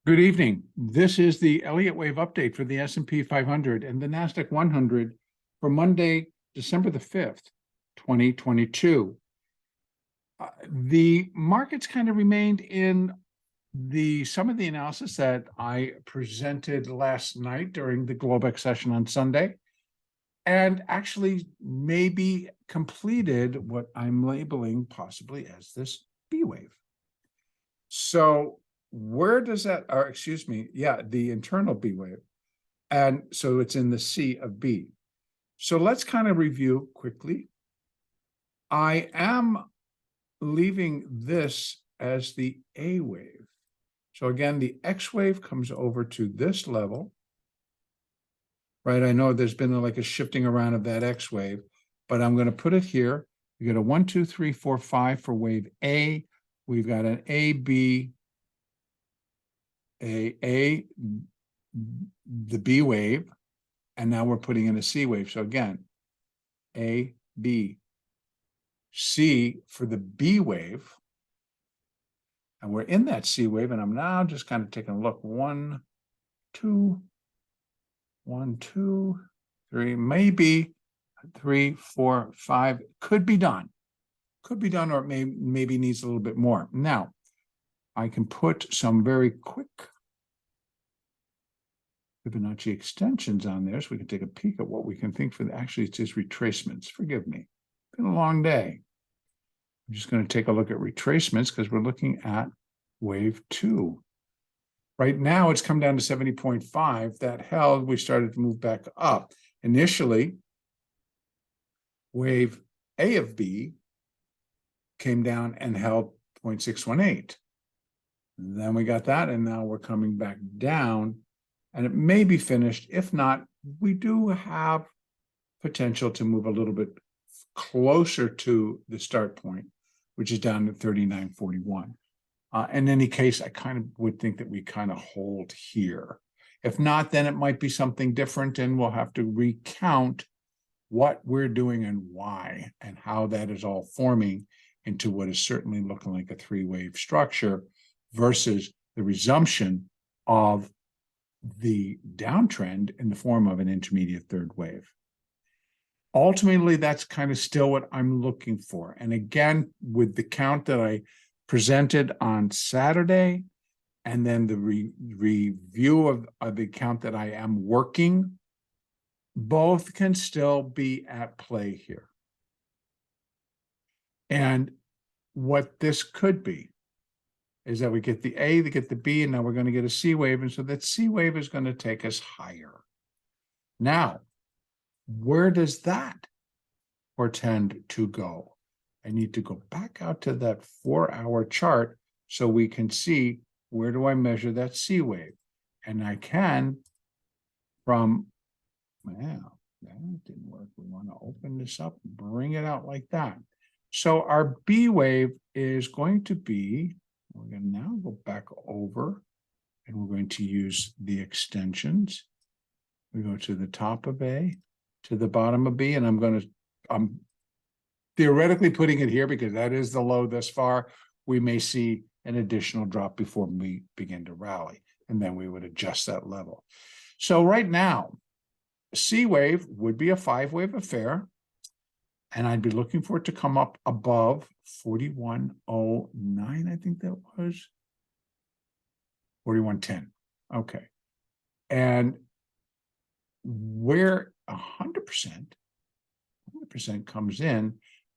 Good evening. This is the Elliott wave update for the S&P 500 and the NASDAQ 100 for Monday, December the 5th, 2022. The markets kind of remained in some of the analysis that I presented last night during the Globex session on Sunday, and actually maybe completed what I'm labeling possibly as this B wave. So where does that, or excuse me, the internal B wave. And so it's in the C of B. So let's kind of review quickly. I am leaving this as the A wave. So again, the X wave comes over to this level, right? I know there's been like a shifting around of that X wave, but I'm going to put it here. We get a 1, 2, 3, 4, 5 for wave A. We've got an A, B, the B wave, and now we're putting in a C wave. So again, A, B, C for the B wave, and we're in that C wave, and I'm now just kind of taking a look. 1, 2, 1, 2, 3, maybe 3, 4, 5. Could be done, or it maybe needs a little bit more. Now, I can put some very quick Fibonacci extensions on there, so we can take a peek at what we can think for actually it's just retracements. Forgive me, been a long day. I'm just going to take a look at retracements because we're looking at wave 2. Right now, it's come down to 70.5. That held, we started to move back up. Initially, wave A of B came down and held 0.618. Then we got that, and now we're coming back down, and it may be finished. If not, we do have potential to move a little bit closer to the start point, which is down to 39.41. In any case, I kind of would think that we kind of hold here. If not, then it might be something different, and we'll have to recount what we're doing and why, and how that is all forming into what is certainly looking like a three-wave structure versus the resumption of the downtrend in the form of an intermediate third wave. Ultimately, that's kind of still what I'm looking for. And again, with the count that I presented on Saturday, and then the review of the count that I am working, both can still be at play here. And what this could be is that we get the A, we get the B, and now we're going to get a C wave. And so that C wave is going to take us higher. Now, where does that portend to go? I need to go back out to that 4-hour chart so we can see where do I measure that C wave. And I can from, well, that didn't work. We want to open this up, bring it out like that. So our B wave is going to be, we're going to now go back over, and we're going to use the extensions. We go to the top of A, to the bottom of B, and I'm theoretically putting it here because that is the low thus far. We may see an additional drop before we begin to rally, and then we would adjust that level. So right now, C wave would be a 5-wave affair, and I'd be looking for it to come up above 4109, I think that was 4110. Okay. And where 100% comes in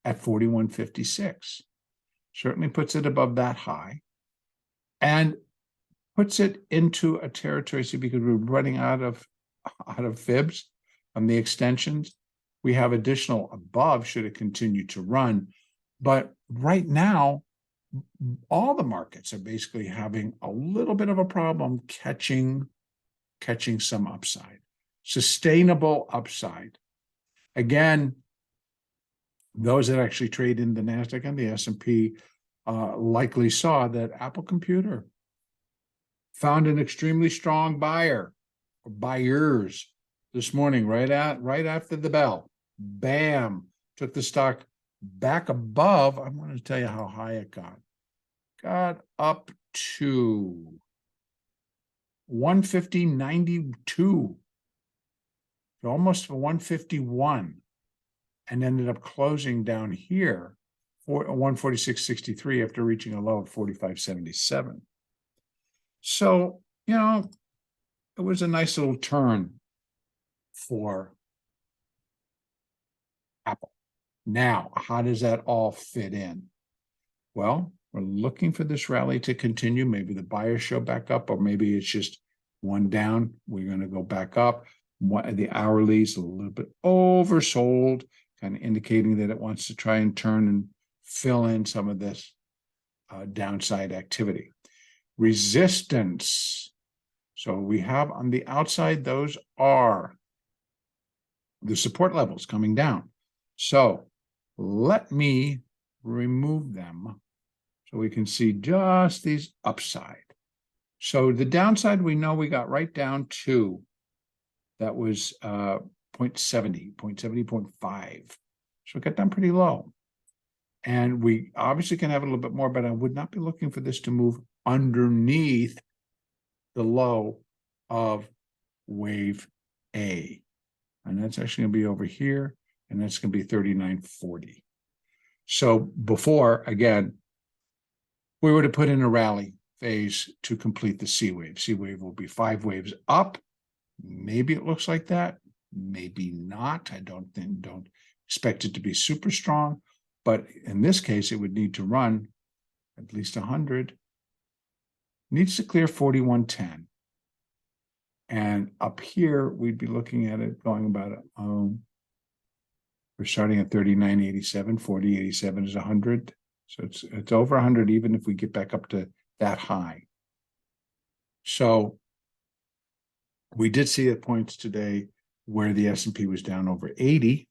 at 4156. Certainly puts it above that high and puts it into a territory, see, because we're running out of fibs on the extensions. We have additional above should it continue to run. But right now, all the markets are basically having a little bit of a problem catching some upside, sustainable upside. Again, those that actually trade in the NASDAQ and the S&P likely saw that Apple Computer found an extremely strong buyer or buyers this morning, right after the bell. Bam, took the stock back above. I'm going to tell you how high it got. Got up to 150.92, almost 151, and ended up closing down here for 146.63 after reaching a low of 45.77. So, you know, it was a nice little turn for Apple. Now, how does that all fit in? Well, we're looking for this rally to continue. Maybe the buyers show back up, or maybe it's just one down. We're going to go back up. The hourly is a little bit oversold, kind of indicating that it wants to try and turn and fill in some of this downside activity. Resistance. So we have on the outside, those are the support levels coming down. So let me remove them so we can see just these upside. So the downside, we know we got right down to, that was 0.70, 0.5. So it got down pretty low. And we obviously can have a little bit more, but I would not be looking for this to move underneath the low of wave A. And that's actually going to be over here, and that's going to be 39.40. So before, again, we were to put in a rally phase to complete the C wave. C wave will be 5 waves up. Maybe it looks like that. Maybe not. I don't expect it to be super strong. But in this case, it would need to run at least 100. Needs to clear 41.10. And up here, we'd be looking at it going about, we're starting at 39.87, 40.87 is 100. So it's over 100 even if we get back up to that high. So we did see at points today where the S&P was down over 80.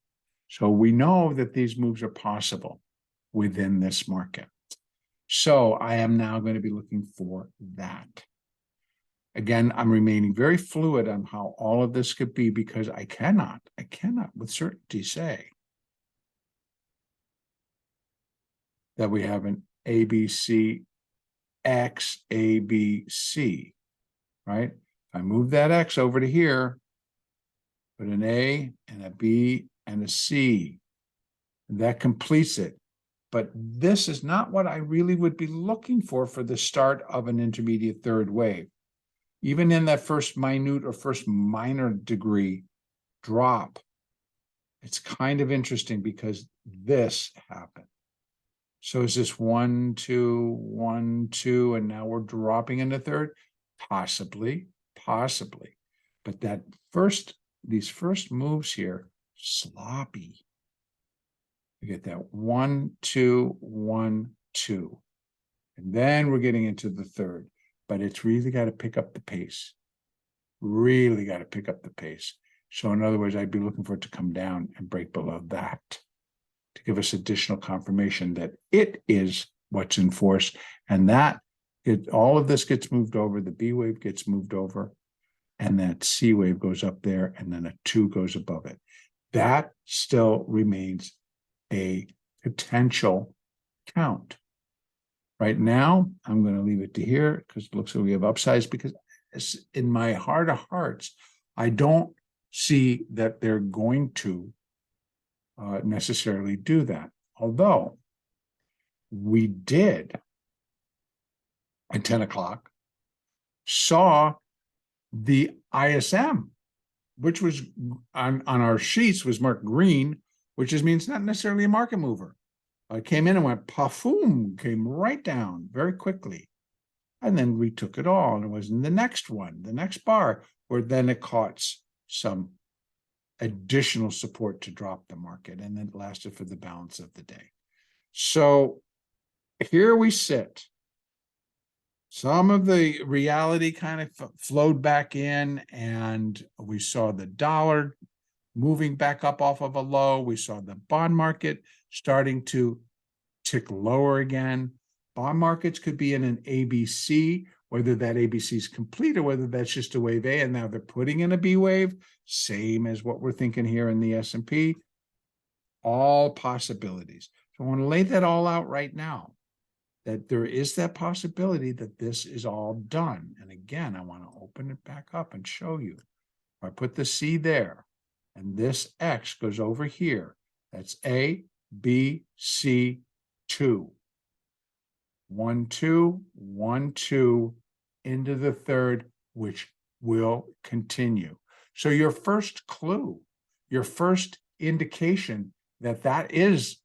So we know that these moves are possible within this market. So I am now going to be looking for that. Again, I'm remaining very fluid on how all of this could be, because I cannot with certainty say that we have an ABC X ABC, right? If I move that X over to here, put an A and a B and a C, that completes it. But this is not what I really would be looking for the start of an intermediate third wave. Even in that first minute or first minor degree drop, it's kind of interesting because this happened. So is this 1, 2, 1, 2, and now we're dropping into third? Possibly. But these first moves here, sloppy. You get that 1, 2, 1, 2. And then we're getting into the third. But it's really got to pick up the pace. Really got to pick up the pace. So in other words, I'd be looking for it to come down and break below that to give us additional confirmation that it is what's in force, and that all of this gets moved over, the B wave gets moved over, and that C wave goes up there, and then a 2 goes above it. That still remains a potential count. Right now, I'm going to leave it to here because it looks like we have upsides, because in my heart of hearts, I don't see that they're going to necessarily do that. Although we did at 10 o'clock saw the ISM, which was on our sheets was marked green, which means not necessarily a market mover. It came in and went paffoom, came right down very quickly. And then we took it all, and it was in the next one, the next bar, where then it caught some additional support to drop the market, and then it lasted for the balance of the day. So here we sit. Some of the reality kind of flowed back in, and we saw the dollar moving back up off of a low. We saw the bond market starting to tick lower again. Bond markets could be in an ABC, whether that ABC is complete or whether that's just a wave A, and now they're putting in a B wave, same as what we're thinking here in the S&P. All possibilities. So I want to lay that all out right now, that there is that possibility that this is all done. And again, I want to open open it back up and show you. I put the C there, and this X goes over here. That's A, B, C, 2. 1, 2, 1, 2 into the third, which will continue. So your first clue, your first indication that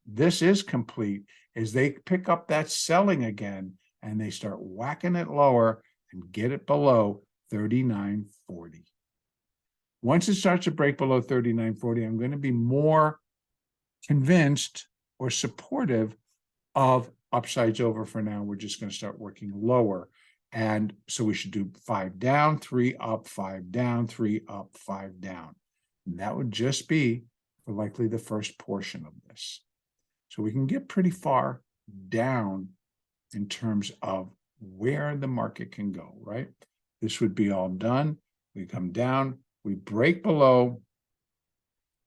this is complete is they pick up that selling again and they start whacking it lower and get it below 39.40. Once it starts to break below 39.40, I'm going to be more convinced or supportive of upsides over. For now, we're just going to start working lower. And so we should do 5 down, 3 up, 5 down, 3 up, 5 down. And that would just be for likely the first portion of this. So we can get pretty far down in terms of where the market can go, right? This would be all done. We come down, we break below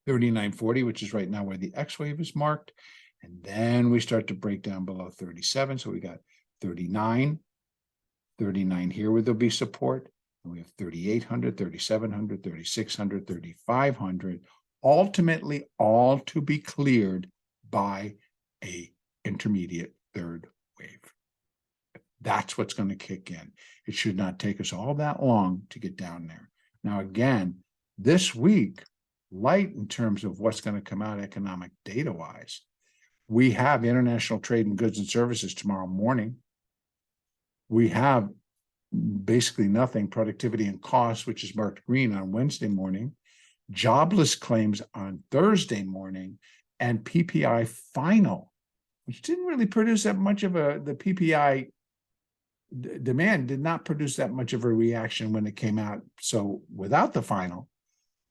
39.40, which is right now where the X wave is marked. And then we start to break down below 37. So we got 39 here where there'll be support. And we have 3,800, 3,700, 3,600, 3,500, ultimately all to be cleared by a intermediate third wave. That's what's going to kick in. It should not take us all that long to get down there. Now, again, this week, light in terms of what's going to come out economic data-wise. We have international trade in goods and services tomorrow morning. We have basically nothing, productivity and costs, which is marked green on Wednesday morning, jobless claims on Thursday morning, and PPI final, which didn't really produce that much of the PPI demand did not produce that much of a reaction when it came out. So without the final,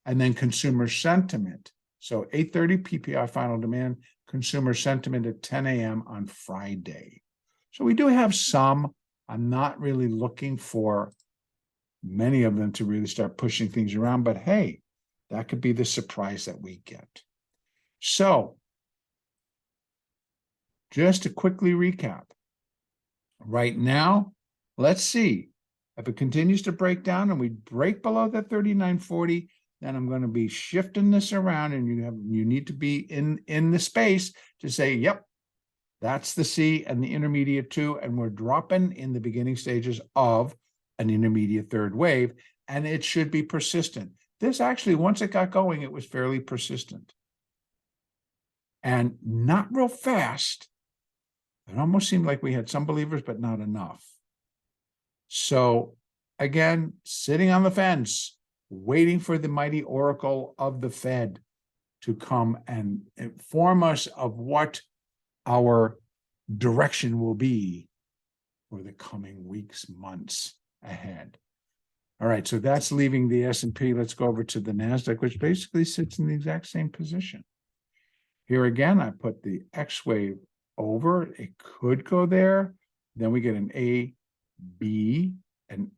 and then consumer sentiment. So 8:30 PPI final demand, consumer sentiment at 10 a.m. on Friday. So we do have some. I'm not really looking for many of them to really start pushing things around, but hey, that could be the surprise that we get. So just to quickly recap, right now, let's see if it continues to break down and we break below that 39.40, then I'm going to be shifting this around, and you need to be in the space to say, yep, that's the C and the intermediate 2, and we're dropping in the beginning stages of an intermediate third wave, and it should be persistent. This actually, once it got going, it was fairly persistent and not real fast. It almost seemed like we had some believers, but not enough. So again, sitting on the fence, waiting for the mighty oracle of the Fed to come and inform us of what our direction will be for the coming weeks, months ahead. All right, so that's leaving the S&P. Let's go over to the NASDAQ, which basically sits in the exact same position. Here again, I put the X wave over. It could go there. Then we get an A, B, an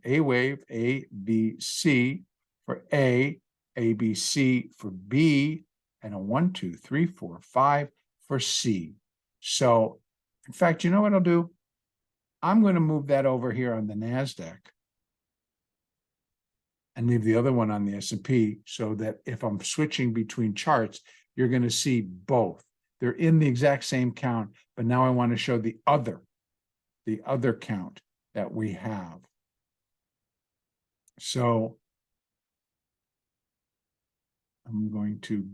A wave, A, B, C for A, B, C for B, and a 1, 2, 3, 4, 5 for C. So, in fact, you know what I'll do? I'm going to move that over here on the NASDAQ and leave the other one on the S&P, so that if I'm switching between charts, you're going to see both. They're in the exact same count, but now I want to show the other count that we have. So I'm going to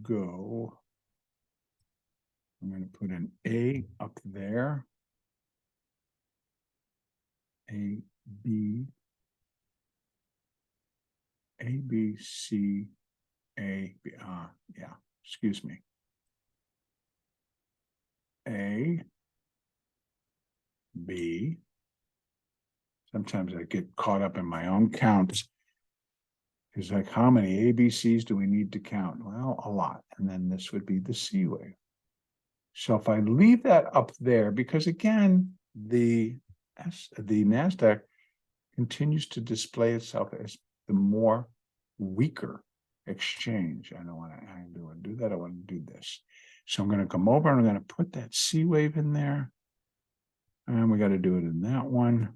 put an A up there. A, B, C, A, B, excuse me. A, B. Sometimes I get caught up in my own counts. It's like, how many ABCs do we need to count? Well, a lot. And then this would be the C wave. So if I leave that up there, because again, the NASDAQ continues to display itself as the more weaker exchange. I don't want to do that. I want to do this. So I'm going to come over and I'm going to put that C wave in there. And we got to do it in that one.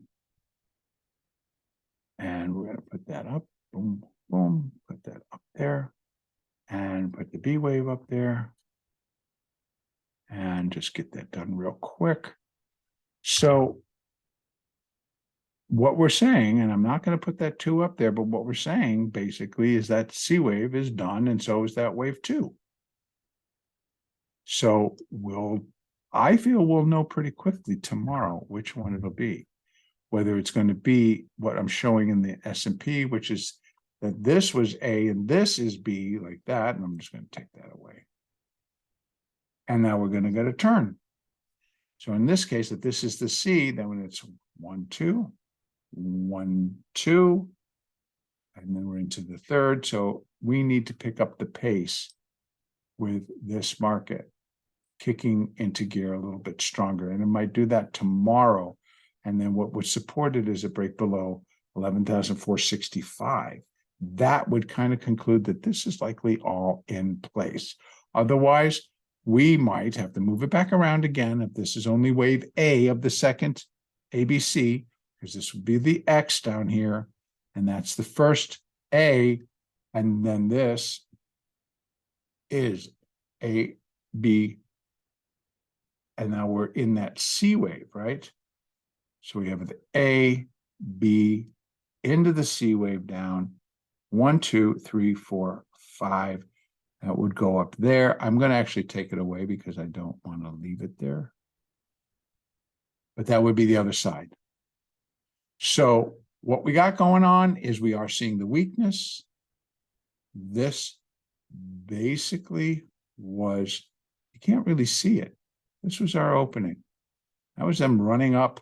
And we're going to put that up. Boom, boom. Put that up there. And put the B wave up there. And just get that done real quick. So what we're saying, and I'm not going to put that 2 up there, but what we're saying basically is that C wave is done, and so is that wave 2. So I feel we'll know pretty quickly tomorrow which one it'll be, whether it's going to be what I'm showing in the S&P, which is that this was A and this is B, like that, and I'm just going to take that away. And now we're going to get a turn. So in this case, if this is the C, then when it's 1, 2, 1, 2, and then we're into the third. So we need to pick up the pace with this market kicking into gear a little bit stronger. And it might do that tomorrow. And then what would support it is a break below 11,465. That would kind of conclude that this is likely all in place. Otherwise, we might have to move it back around again if this is only wave A of the second ABC, because this would be the X down here, and that's the first A, and then this is A, B, and now we're in that C wave, right? So we have the A, B, into the C wave down, 1, 2, 3, 4, 5. That would go up there. I'm going to actually take it away because I don't want to leave it there. But that would be the other side. So what we got going on is we are seeing the weakness. This basically was, you can't really see it. This was our opening. That was them running up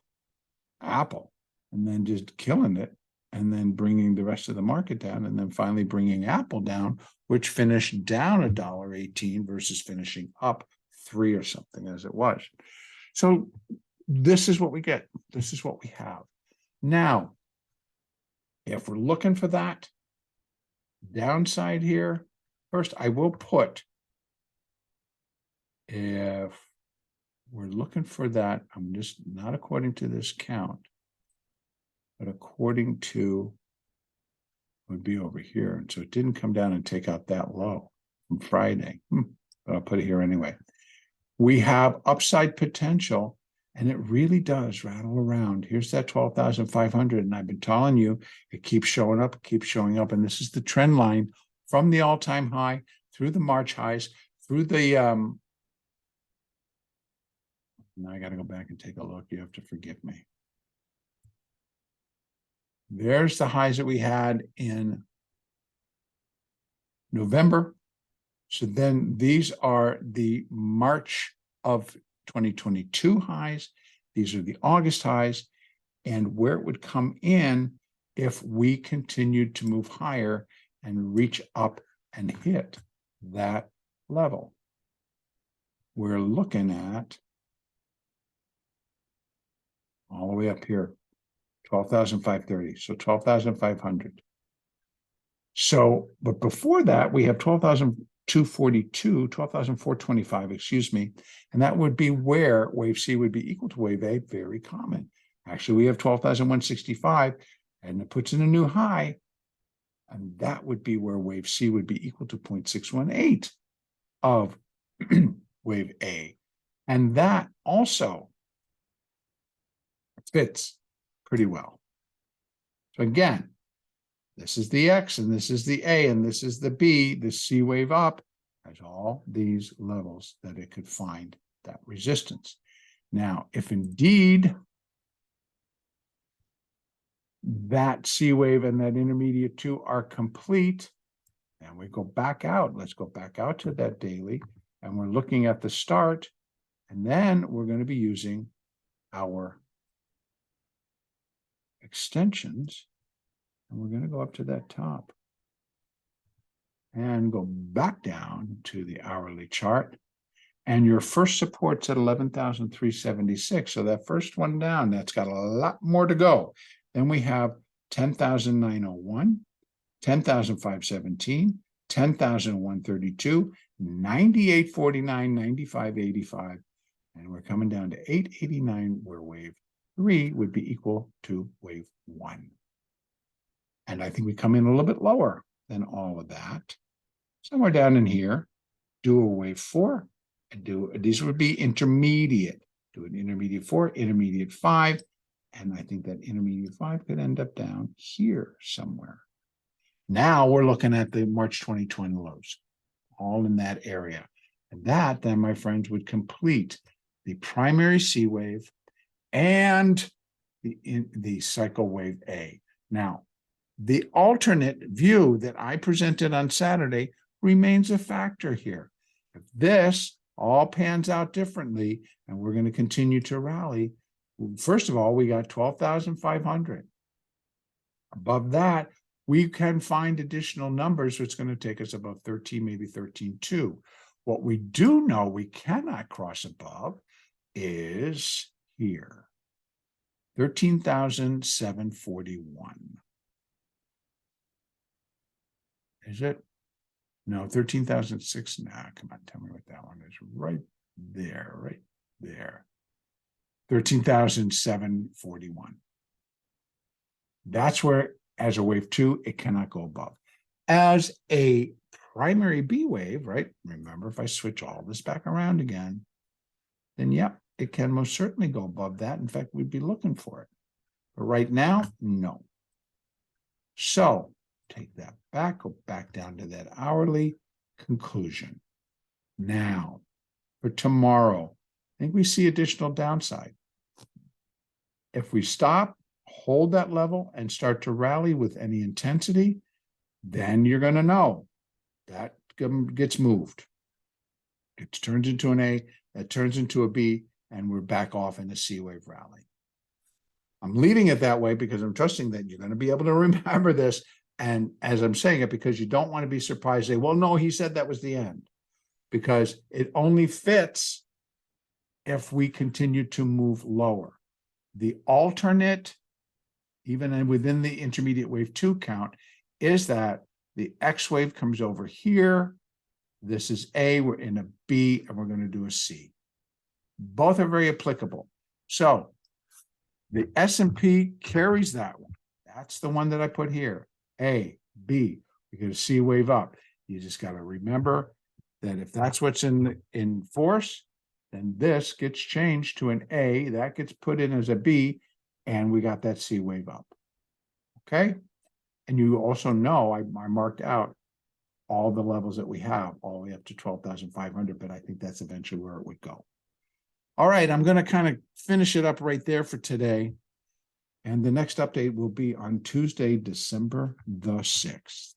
Apple and then just killing it and then bringing the rest of the market down and then finally bringing Apple down, which finished down $1.18 versus finishing up 3 or something as it was. So this is what we get. This is what we have. Now, if we're looking for that downside here, first I will put, if we're looking for that, I'm just not according to this count, but according to would be over here. And so it didn't come down and take out that low from Friday. But I'll put it here anyway. We have upside potential, and it really does rattle around. Here's that 12,500. And I've been telling you, it keeps showing up, it keeps showing up. And this is the trend line from the all-time high through the March highs, through the, now I got to go back and take a look. You have to forgive me. There's the highs that we had in November. So then these are the March of 2022 highs. These are the August highs. And where it would come in if we continued to move higher and reach up and hit that level. We're looking at all the way up here. 12,530, so 12,500. So, but before that, we have 12,242, 12,425, excuse me, and that would be where wave C would be equal to wave A, very common. Actually, we have 12,165, and it puts in a new high, and that would be where wave C would be equal to 0.618 of wave A. And that also fits pretty well. So again, this is the X and this is the A and this is the B. The C wave up has all these levels that it could find that resistance. Now, if indeed that C wave and that intermediate 2 are complete, and we go back out, let's go back out to that daily, and we're looking at the start, and then we're going to be using our extensions, and we're going to go up to that top and go back down to the hourly chart. And your first support's at 11,376. So that first one down, that's got a lot more to go. Then we have 10,901, 10,517, 10,132, 98.49, 95.85, and we're coming down to 889, where wave 3 would be equal to wave 1. And I think we come in a little bit lower than all of that. Somewhere down in here, do a wave 4, and these would be intermediate. Do an intermediate 4, intermediate 5, and I think that intermediate 5 could end up down here somewhere. Now we're looking at the March 2020 lows, all in that area. And that then, my friends, would complete the primary C wave and the cycle wave A. Now, the alternate view that I presented on Saturday remains a factor here. If this all pans out differently and we're going to continue to rally, first of all, we got 12,500. Above that, we can find additional numbers, so it's going to take us above 13, maybe 13.2. What we do know we cannot cross above is here, 13,741. Is it? No, 13,006. Nah, come on, tell me what that one is. Right there, right there. 13,741. That's where, as a wave 2, it cannot go above. As a primary B wave, right? Remember, if I switch all this back around again, then yep, it can most certainly go above that. In fact, we'd be looking for it. But right now, no. So take that back, go back down to that hourly conclusion. Now, for tomorrow, I think we see additional downside. If we stop, hold that level, and start to rally with any intensity, then you're going to know that gets moved. It turns into an A, that turns into a B, and we're back off in a C wave rally. I'm leaving it that way because I'm trusting that you're going to be able to remember this. And as I'm saying it, because you don't want to be surprised, say, well, no, he said that was the end. Because it only fits if we continue to move lower. The alternate, even within the intermediate wave 2 count, is that the X wave comes over here. This is A, we're in a B, and we're going to do a C. Both are very applicable. So the S&P carries that one. That's the one that I put here. A, B, we get a C wave up. You just got to remember that if that's what's in force, then this gets changed to an A, that gets put in as a B, and we got that C wave up. Okay? And you also know I marked out all the levels that we have, all the way up to 12,500, but I think that's eventually where it would go. All right, I'm going to kind of finish it up right there for today. And the next update will be on Tuesday, December the 6th.